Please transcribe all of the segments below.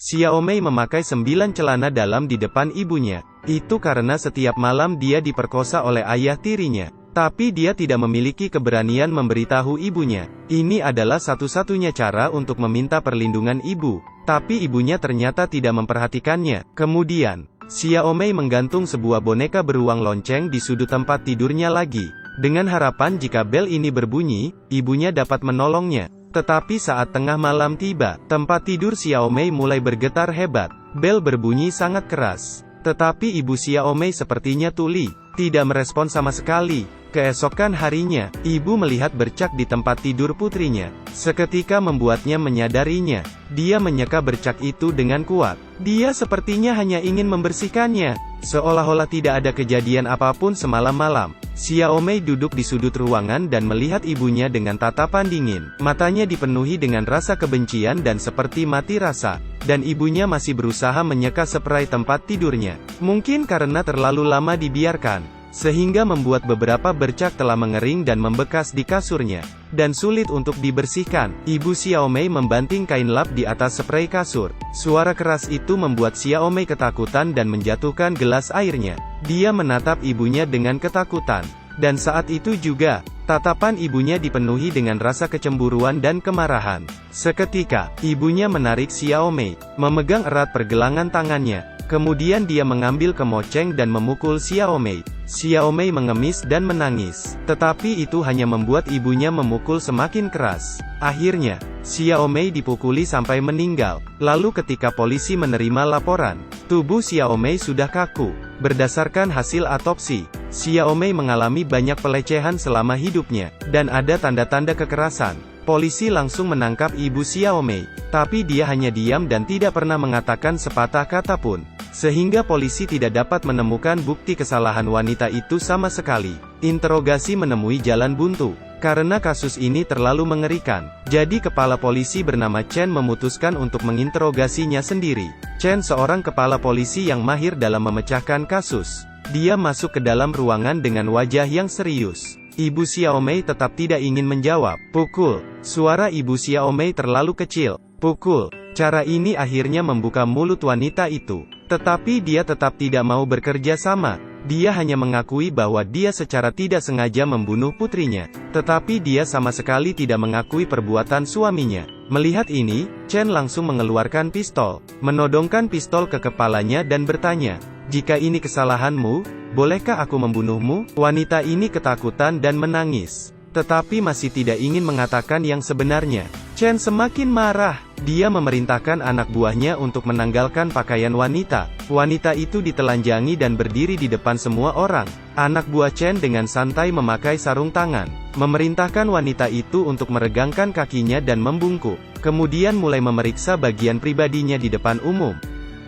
Xiaomei memakai 9 celana dalam di depan ibunya. Itu karena setiap malam dia diperkosa oleh ayah tirinya. Tapi dia tidak memiliki keberanian memberitahu ibunya. Ini adalah satu-satunya cara untuk meminta perlindungan ibu. Tapi ibunya ternyata tidak memperhatikannya. Kemudian, Xiaomei menggantung sebuah boneka beruang lonceng di sudut tempat tidurnya lagi. Dengan harapan jika bel ini berbunyi, ibunya dapat menolongnya. Tetapi saat tengah malam tiba, tempat tidur Xiaomei mulai bergetar hebat. Bel berbunyi sangat keras. Tetapi ibu Xiaomei sepertinya tuli, tidak merespon sama sekali. Keesokan harinya, ibu melihat bercak di tempat tidur putrinya. Seketika membuatnya menyadarinya. Dia menyeka bercak itu dengan kuat. Dia sepertinya hanya ingin membersihkannya. Seolah-olah tidak ada kejadian apapun semalam-malam. Xiaomei duduk di sudut ruangan dan melihat ibunya dengan tatapan dingin. Matanya dipenuhi dengan rasa kebencian dan seperti mati rasa. Dan ibunya masih berusaha menyeka spray tempat tidurnya. Mungkin karena terlalu lama dibiarkan, sehingga membuat beberapa bercak telah mengering dan membekas di kasurnya, dan sulit untuk dibersihkan. Ibu Xiaomei membanting kain lap di atas spray kasur. Suara keras itu membuat Xiaomei ketakutan dan menjatuhkan gelas airnya. Dia menatap ibunya dengan ketakutan. Dan saat itu juga, tatapan ibunya dipenuhi dengan rasa kecemburuan dan kemarahan. Seketika, ibunya menarik Xiaomei, memegang erat pergelangan tangannya. Kemudian dia mengambil kemoceng dan memukul Xiaomei. Xiaomei mengemis dan menangis. Tetapi itu hanya membuat ibunya memukul semakin keras. Akhirnya, Xiaomei dipukuli sampai meninggal. Lalu ketika polisi menerima laporan, tubuh Xiaomei sudah kaku. Berdasarkan hasil otopsi, Xiaomei mengalami banyak pelecehan selama hidupnya, dan ada tanda-tanda kekerasan. Polisi langsung menangkap ibu Xiaomei, tapi dia hanya diam dan tidak pernah mengatakan sepatah kata pun. Sehingga polisi tidak dapat menemukan bukti kesalahan wanita itu sama sekali. Interogasi menemui jalan buntu. Karena kasus ini terlalu mengerikan, jadi kepala polisi bernama Chen memutuskan untuk menginterogasinya sendiri. Chen seorang kepala polisi yang mahir dalam memecahkan kasus. Dia masuk ke dalam ruangan dengan wajah yang serius. Ibu Xiaomei tetap tidak ingin menjawab. Pukul. Suara ibu Xiaomei terlalu kecil. Pukul. Cara ini akhirnya membuka mulut wanita itu. Tetapi dia tetap tidak mau bekerja sama. Dia hanya mengakui bahwa dia secara tidak sengaja membunuh putrinya. Tetapi dia sama sekali tidak mengakui perbuatan suaminya. Melihat ini, Chen langsung mengeluarkan pistol, menodongkan pistol ke kepalanya dan bertanya, "Jika ini kesalahanmu, bolehkah aku membunuhmu?" Wanita ini ketakutan dan menangis, tetapi masih tidak ingin mengatakan yang sebenarnya. Chen semakin marah. Dia memerintahkan anak buahnya untuk menanggalkan pakaian wanita. Wanita itu ditelanjangi dan berdiri di depan semua orang. Anak buah Chen dengan santai memakai sarung tangan, memerintahkan wanita itu untuk meregangkan kakinya dan membungkuk. Kemudian mulai memeriksa bagian pribadinya di depan umum.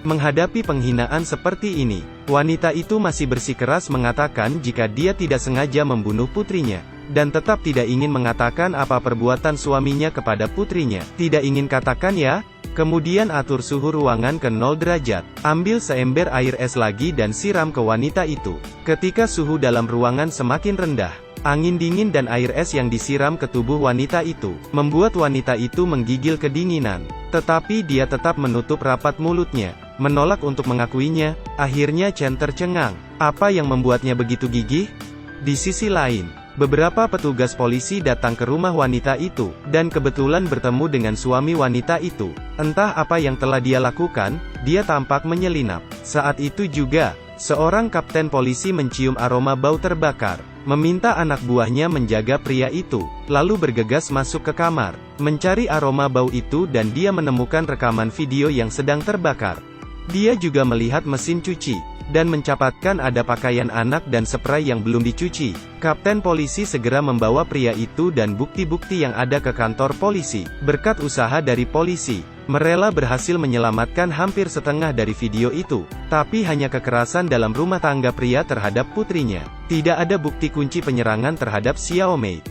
Menghadapi penghinaan seperti ini, wanita itu masih bersikeras mengatakan jika dia tidak sengaja membunuh putrinya. Dan tetap tidak ingin mengatakan apa perbuatan suaminya kepada putrinya. Tidak ingin katakan ya? Kemudian atur suhu ruangan ke 0 derajat. Ambil seember air es lagi dan siram ke wanita itu. Ketika suhu dalam ruangan semakin rendah, angin dingin dan air es yang disiram ke tubuh wanita itu, membuat wanita itu menggigil kedinginan. Tetapi dia tetap menutup rapat mulutnya, menolak untuk mengakuinya. Akhirnya Chen tercengang. Apa yang membuatnya begitu gigih? Di sisi lain, beberapa petugas polisi datang ke rumah wanita itu, dan kebetulan bertemu dengan suami wanita itu. Entah apa yang telah dia lakukan, dia tampak menyelinap. Saat itu juga, seorang kapten polisi mencium aroma bau terbakar, meminta anak buahnya menjaga pria itu, lalu bergegas masuk ke kamar, mencari aroma bau itu dan dia menemukan rekaman video yang sedang terbakar. Dia juga melihat mesin cuci, dan mencatatkan ada pakaian anak dan spray yang belum dicuci. Kapten polisi segera membawa pria itu dan bukti-bukti yang ada ke kantor polisi. Berkat usaha dari polisi, Merela berhasil menyelamatkan hampir setengah dari video itu, tapi hanya kekerasan dalam rumah tangga pria terhadap putrinya. Tidak ada bukti kunci penyerangan terhadap Xiaomei.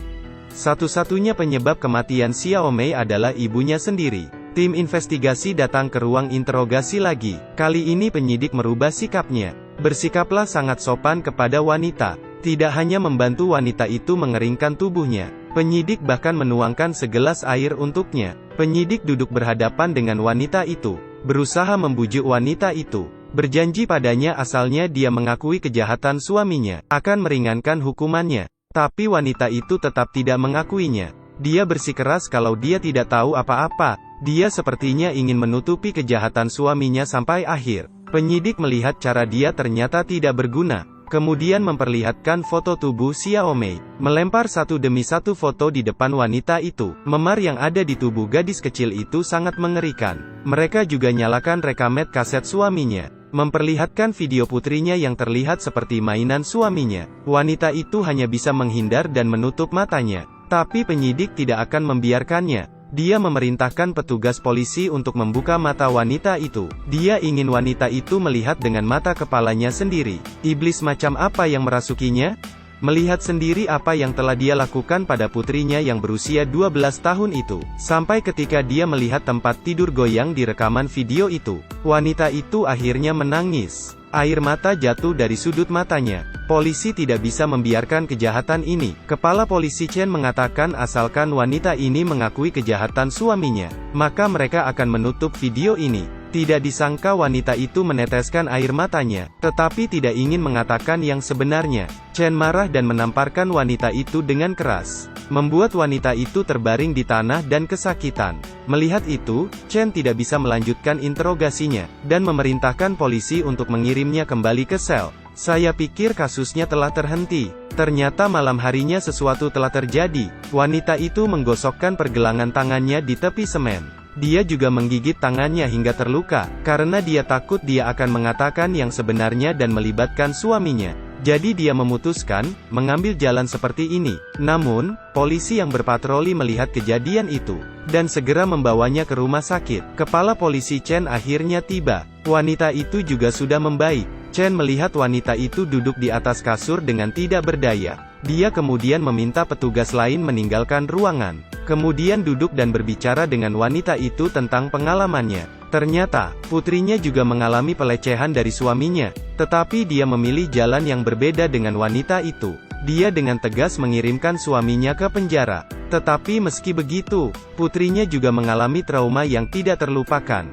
Satu-satunya penyebab kematian Xiaomei adalah ibunya sendiri. Tim investigasi datang ke ruang interogasi lagi. Kali ini penyidik merubah sikapnya. Bersikaplah sangat sopan kepada wanita. Tidak hanya membantu wanita itu mengeringkan tubuhnya, penyidik bahkan menuangkan segelas air untuknya. Penyidik duduk berhadapan dengan wanita itu. berusaha membujuk wanita itu. Berjanji padanya asalnya dia mengakui kejahatan suaminya, akan meringankan hukumannya. Tapi wanita itu tetap tidak mengakuinya. Dia bersikeras kalau dia tidak tahu apa-apa. Dia sepertinya ingin menutupi kejahatan suaminya sampai akhir. Penyidik melihat cara dia ternyata tidak berguna. Kemudian memperlihatkan foto tubuh Xiaomei, melempar satu demi satu foto di depan wanita itu. Memar yang ada di tubuh gadis kecil itu sangat mengerikan. Mereka juga nyalakan rekamet kaset suaminya, memperlihatkan video putrinya yang terlihat seperti mainan suaminya. Wanita itu hanya bisa menghindar dan menutup matanya. Tapi penyidik tidak akan membiarkannya. Dia memerintahkan petugas polisi untuk membuka mata wanita itu. Dia ingin wanita itu melihat dengan mata kepalanya sendiri. Iblis macam apa yang merasukinya? Melihat sendiri apa yang telah dia lakukan pada putrinya yang berusia 12 tahun itu. Sampai ketika dia melihat tempat tidur goyang di rekaman video itu, wanita itu akhirnya menangis. Air mata jatuh dari sudut matanya. Polisi tidak bisa membiarkan kejahatan ini. Kepala polisi Chen mengatakan asalkan wanita ini mengakui kejahatan suaminya, maka mereka akan menutup video ini. Tidak disangka wanita itu meneteskan air matanya, tetapi tidak ingin mengatakan yang sebenarnya. Chen marah dan menamparkan wanita itu dengan keras, membuat wanita itu terbaring di tanah dan kesakitan. Melihat itu, Chen tidak bisa melanjutkan interogasinya, dan memerintahkan polisi untuk mengirimnya kembali ke sel. Saya pikir kasusnya telah terhenti. Ternyata malam harinya sesuatu telah terjadi. Wanita itu menggosokkan pergelangan tangannya di tepi semen. Dia juga menggigit tangannya hingga terluka, karena dia takut dia akan mengatakan yang sebenarnya dan melibatkan suaminya. Jadi dia memutuskan mengambil jalan seperti ini. Namun, polisi yang berpatroli melihat kejadian itu, dan segera membawanya ke rumah sakit. Kepala polisi Chen akhirnya tiba. Wanita itu juga sudah membaik. Chen melihat wanita itu duduk di atas kasur dengan tidak berdaya. Dia kemudian meminta petugas lain meninggalkan ruangan. Kemudian duduk dan berbicara dengan wanita itu tentang pengalamannya. Ternyata, putrinya juga mengalami pelecehan dari suaminya, tetapi dia memilih jalan yang berbeda dengan wanita itu. Dia dengan tegas mengirimkan suaminya ke penjara. Tetapi meski begitu, putrinya juga mengalami trauma yang tidak terlupakan.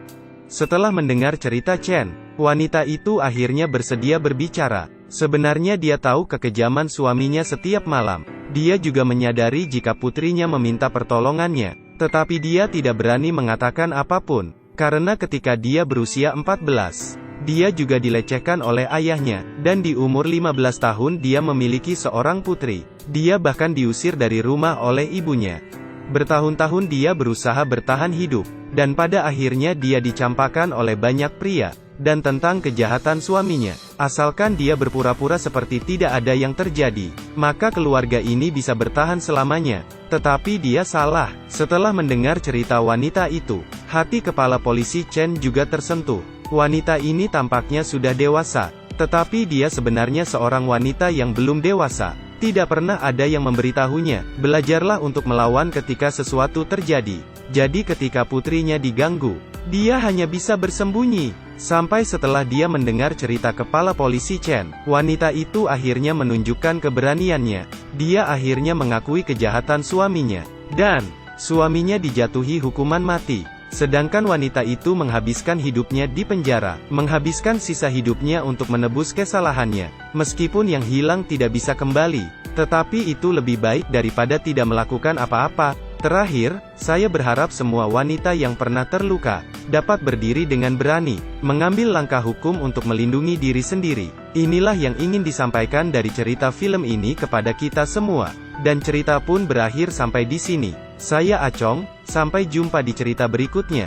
Setelah mendengar cerita Chen, wanita itu akhirnya bersedia berbicara. Sebenarnya dia tahu kekejaman suaminya setiap malam. Dia juga menyadari jika putrinya meminta pertolongannya, tetapi dia tidak berani mengatakan apapun, karena ketika dia berusia 14, dia juga dilecehkan oleh ayahnya, dan di umur 15 tahun dia memiliki seorang putri. Dia bahkan diusir dari rumah oleh ibunya. Bertahun-tahun dia berusaha bertahan hidup, dan pada akhirnya dia dicampakan oleh banyak pria. Dan tentang kejahatan suaminya, asalkan dia berpura-pura seperti tidak ada yang terjadi, maka keluarga ini bisa bertahan selamanya. Tetapi dia salah. Setelah mendengar cerita wanita itu, hati kepala polisi Chen juga tersentuh. Wanita ini tampaknya sudah dewasa, tetapi dia sebenarnya seorang wanita yang belum dewasa. Tidak pernah ada yang memberitahunya. Belajarlah untuk melawan ketika sesuatu terjadi. Jadi ketika putrinya diganggu, dia hanya bisa bersembunyi. Sampai setelah dia mendengar cerita kepala polisi Chen, wanita itu akhirnya menunjukkan keberaniannya. Dia akhirnya mengakui kejahatan suaminya, dan suaminya dijatuhi hukuman mati. Sedangkan wanita itu menghabiskan hidupnya di penjara, menghabiskan sisa hidupnya untuk menebus kesalahannya. Meskipun yang hilang tidak bisa kembali, tetapi itu lebih baik daripada tidak melakukan apa-apa. Terakhir, saya berharap semua wanita yang pernah terluka, dapat berdiri dengan berani, mengambil langkah hukum untuk melindungi diri sendiri. Inilah yang ingin disampaikan dari cerita film ini kepada kita semua. Dan cerita pun berakhir sampai di sini. Saya Acong, sampai jumpa di cerita berikutnya.